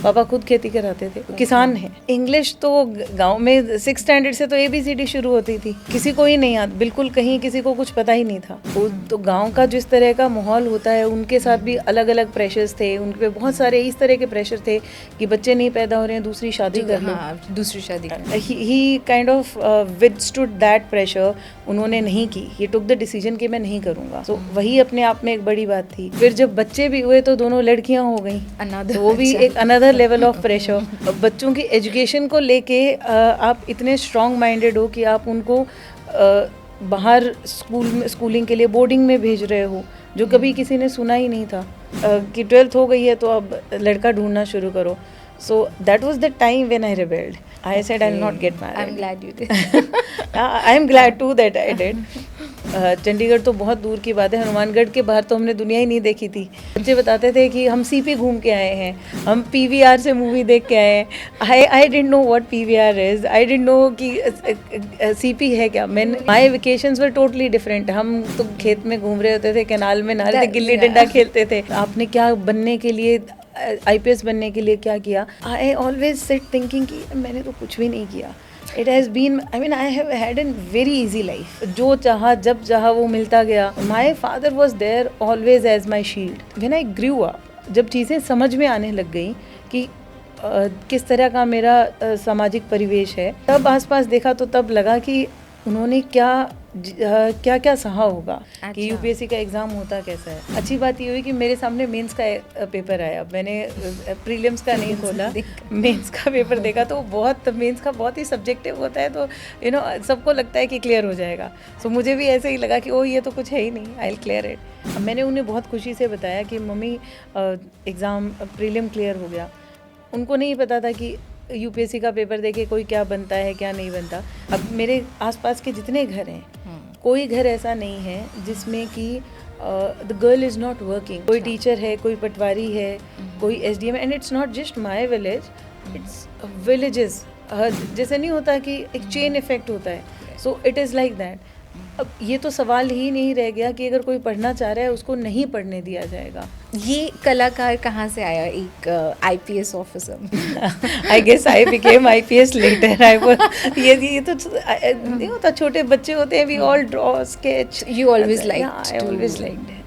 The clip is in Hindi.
पापा खुद खेती कराते थे, किसान हैं। इंग्लिश तो गांव में 6 स्टैंडर्ड से तो ABCD शुरू होती थी, किसी को ही नहीं आता, बिल्कुल कहीं किसी को कुछ पता ही नहीं था। तो गांव का जिस तरह का माहौल होता है, उनके साथ भी अलग अलग प्रेशर्स थे, उन पे बहुत सारे इस तरह के प्रेशर थे कि बच्चे नहीं पैदा हो रहे हैं, दूसरी शादी कर लो। दूसरी शादी ही काइंड ऑफ विथस्टूड दैट प्रेशर। उन्होंने नहीं की, ही टुक द डिसीजन कि मैं नहीं करूँगा। तो वही अपने आप में एक बड़ी बात थी। फिर जब बच्चे भी हुए तो दोनों लड़कियाँ हो गई, तो वो भी एक अनदर लेवल ऑफ प्रेशर। बच्चों की एजुकेशन को लेके आप इतने स्ट्रॉन्ग माइंडेड हो कि आप उनको बाहर स्कूलिंग के लिए बोर्डिंग में भेज रहे हो, जो कभी किसी ने सुना ही नहीं था कि 12th हो गई है तो अब लड़का ढूंढना शुरू करो। So that was the time when I rebelled. I said I'll not get married. I'm glad you did. I'm glad too that I did. Chandigarh तो बहुत दूर की बात है, हनुमानगढ़ के बाहर तो हमने दुनिया ही नहीं देखी थी। बच्चे बताते थे कि हम CP घूम के आए हैं, हम PVR से मूवी देख के आए हैं। I didn't know what PVR is. I didn't know कि CP है क्या। My vacations were totally different. हम तो खेत में घूम रहे होते थे, कैनाल में नहा रहे थे, गिल्ली डंडा खेलते थे। आपने क्या बनने के लिए, IPS बनने के लिए क्या किया? I always sit thinking कि मैंने तो कुछ भी नहीं किया। It has been, I mean, I have had a very easy life. जो चाहा जब चाहा वो मिलता गया। My father was there always as my shield. When I grew up, जब चीज़ें समझ में आने लग गई कि किस तरह का मेरा सामाजिक परिवेश है, तब आसपास देखा तो तब लगा कि उन्होंने क्या क्या सहा होगा। अच्छा। कि UPSC का एग्ज़ाम होता कैसा है। अच्छी बात ये हुई कि मेरे सामने मेंस का पेपर आया, मैंने प्रीलिम्स का नहीं खोला, मेंस का पेपर देखा तो मेंस का बहुत ही सब्जेक्टिव होता है, तो सबको लगता है कि क्लियर हो जाएगा। सो मुझे भी ऐसे ही लगा कि ये तो कुछ है ही नहीं, आई विल क्लियर इट। मैंने उन्हें बहुत खुशी से बताया कि मम्मी एग्ज़ाम प्रीलिम क्लियर हो गया। उनको नहीं पता था कि UPSC का पेपर देके कोई क्या बनता है क्या नहीं बनता। अब मेरे आसपास के जितने घर हैं, कोई घर ऐसा नहीं है जिसमें कि the girl is not working. कोई टीचर है, कोई पटवारी है, कोई SDM, and it's not just my village, it's villages. जैसे नहीं होता कि एक चेन इफेक्ट होता है, so it is like that. अब ये तो सवाल ही नहीं रह गया कि अगर कोई पढ़ना चाह रहा है उसको नहीं पढ़ने दिया जाएगा। ये कलाकार कहाँ से आया, एक IPS officer? I guess I became IPS later. ये तो नहीं होता, छोटे बच्चे होते हैं, we all draw, sketch. You always liked Yeah, I always liked it.